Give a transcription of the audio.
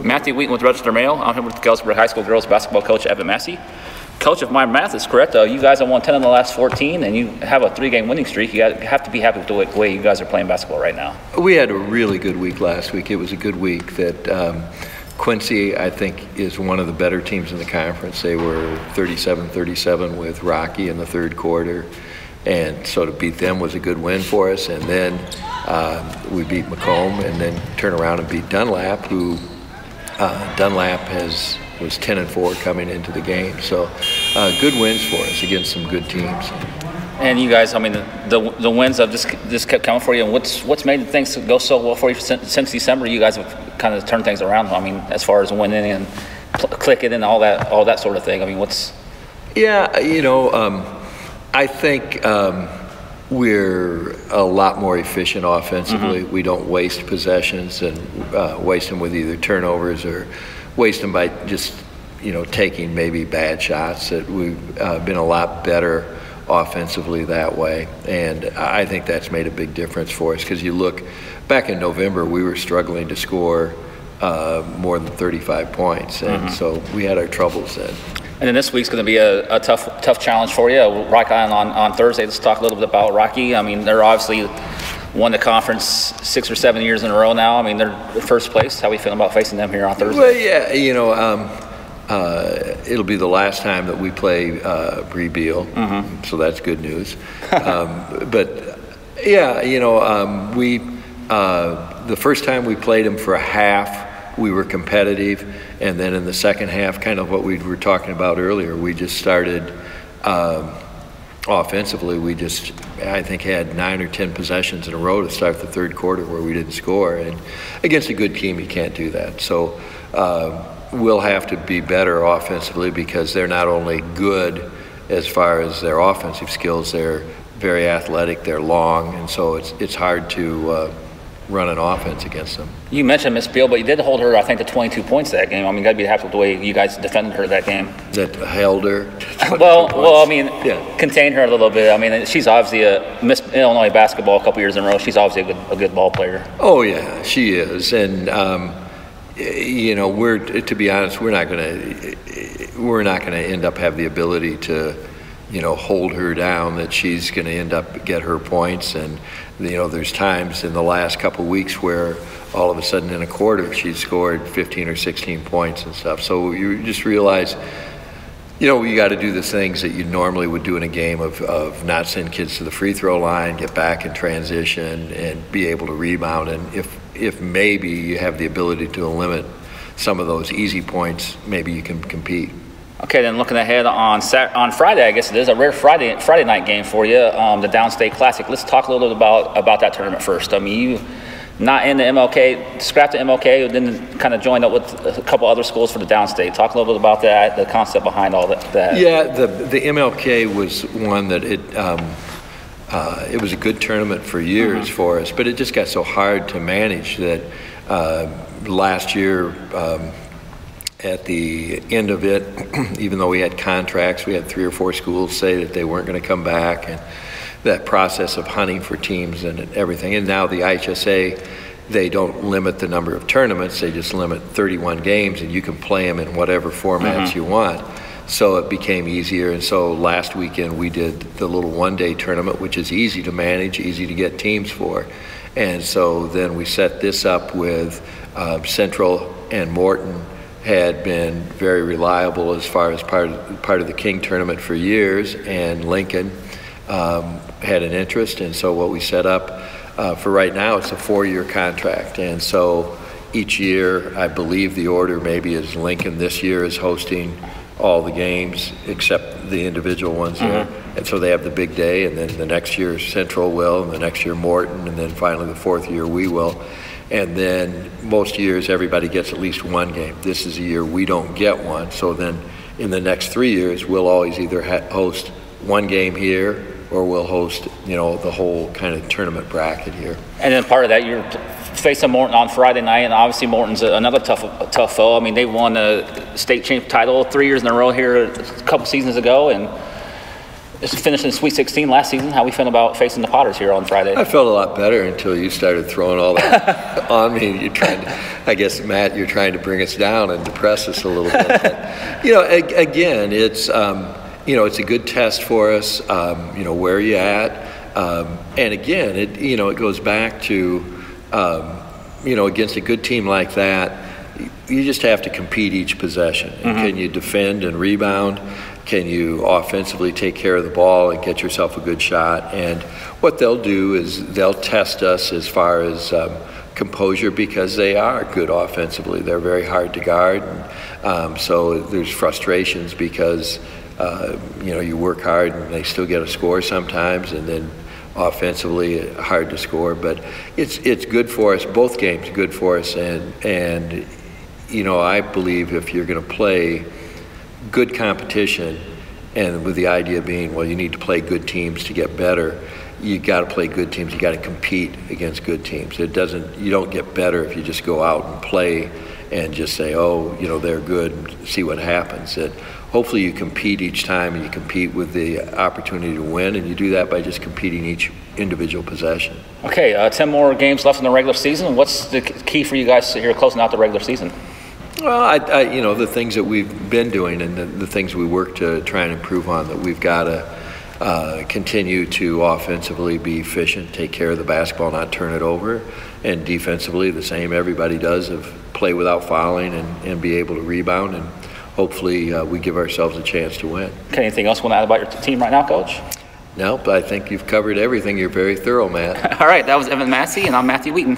Matthew Wheaton with Register Mail. I'm here with Galesburg High School girls basketball coach Evan Massey. Coach, if my math is correct, you guys have won 10 in the last 14, and you have a 3-game winning streak. You have to be happy with the way you guys are playing basketball right now. We had a really good week last week. It was a good week that Quincy, I think, is one of the better teams in the conference. They were 37-37 with Rocky in the third quarter, and so to beat them was a good win for us. And then we beat Macomb, and then turn around and beat Dunlap, who Dunlap was 10-4 coming into the game. So good wins for us against some good teams. And you guys, I mean, the wins have just kept coming for you. And what's made things go so well for you since December? You guys have kind of turned things around. I mean, as far as winning and clicking and all that sort of thing. I mean, what's? Yeah, I think we're a lot more efficient offensively. Mm-hmm. We don't waste possessions and waste them with either turnovers or waste them by just taking maybe bad shots. That we've been a lot better offensively that way, and I think that's made a big difference for us, because you look back in November, we were struggling to score more than 35 points, and so we had our troubles then. And then this week's going to be a tough challenge for you. Rock Island on Thursday. Let's talk a little bit about Rocky. I mean, they're obviously won the conference 6 or 7 years in a row now. I mean, they're first place. How are we feeling about facing them here on Thursday? Well, yeah, it'll be the last time that we play Bree Beal, so that's good news. But yeah, we the first time we played them for a half, we were competitive, and then in the second half, kind of what we were talking about earlier, we just started offensively. We just, I think, had 9 or 10 possessions in a row to start the third quarter where we didn't score, and against a good team, you can't do that. So we'll have to be better offensively, because they're not only good as far as their offensive skills, they're very athletic, they're long, and so it's hard to run an offense against them. You mentioned Miss Beal, but you did hold her, I think, to 22 points that game. I mean, you got to be happy with the way you guys defended her that game. That held her? Well, I mean, contained her a little bit. I mean, she's obviously a Miss Illinois basketball a couple years in a row. She's obviously a good ball player. Oh, yeah, she is. And, to be honest, we're not going to end up have the ability to, hold her down, that she's going to end up get her points. And, there's times in the last couple of weeks where all of a sudden in a quarter she scored 15 or 16 points and stuff. So you just realize, you got to do the things that you normally would do in a game of not send kids to the free throw line, get back in transition, and be able to rebound. And if maybe you have the ability to limit some of those easy points, maybe you can compete. Okay, then looking ahead on Friday, I guess it is a rare Friday night game for you, the Downstate Classic. Let's talk a little bit about that tournament first. I mean, you not in the MLK, scrapped the MLK, then kind of joined up with a couple other schools for the Downstate. Talk a little bit about that, the concept behind all that. Yeah, the MLK was one that it was a good tournament for years for us, but it just got so hard to manage that last year, at the end of it, even though we had contracts, we had 3 or 4 schools say that they weren't going to come back, and that process of hunting for teams and everything. And now the IHSA, they don't limit the number of tournaments, they just limit 31 games, and you can play them in whatever formats you want. So it became easier, and so last weekend we did the little one-day tournament, which is easy to manage, easy to get teams for. And so then we set this up with Central and Morton had been very reliable as far as part of the King tournament for years, and Lincoln had an interest. And so what we set up for right now, it's a 4-year contract, and so each year, I believe the order maybe is Lincoln this year is hosting all the games except the individual ones there, and so they have the big day, and then the next year Central will, and the next year Morton, and then finally the 4th year we will. And then most years everybody gets at least 1 game. This is a year we don't get one, so then in the next 3 years we'll always either host 1 game here, or we'll host the whole kind of tournament bracket here. And then part of that, you're facing Morton on Friday night, and obviously Morton's another tough foe. I mean, they won the state champ title 3 years in a row here a couple seasons ago, and Just finishing the Sweet 16 last season. How we feeling about facing the Potters here on Friday? I felt a lot better until you started throwing all that on me. You're trying to, I guess, Matt, you're trying to bring us down and depress us a little bit. But, you know, again, it's you know, it's a good test for us. You know, where are you at? And again, it goes back to you know, against a good team like that, you just have to compete each possession. And can you defend and rebound? Can you offensively take care of the ball and get yourself a good shot? And what they'll do is they'll test us as far as composure, because they are good offensively. They're very hard to guard. And, so there's frustrations because, you know, you work hard and they still get a score sometimes, and then offensively hard to score. But it's good for us. Both games are good for us. And you know, I believe if you're going to play good competition, and with the idea being, well, you need to play good teams to get better, you got to play good teams. You got to compete against good teams. You don't get better if you just go out and play and just say, oh, you know, they're good, and see what happens. That hopefully you compete each time, and you compete with the opportunity to win, and you do that by just competing each individual possession. Okay, 10 more games left in the regular season. What's the key for you guys here closing out the regular season? Well, you know, the things that we've been doing and the things we work to try and improve on, that we've got to continue to offensively be efficient, take care of the basketball, not turn it over, and defensively the same everybody does, of play without fouling and be able to rebound, and hopefully we give ourselves a chance to win. Okay, anything else you want to add about your team right now, Coach? Nope, I think you've covered everything. You're very thorough, Matt. All right, that was Evan Massey, and I'm Matthew Wheaton.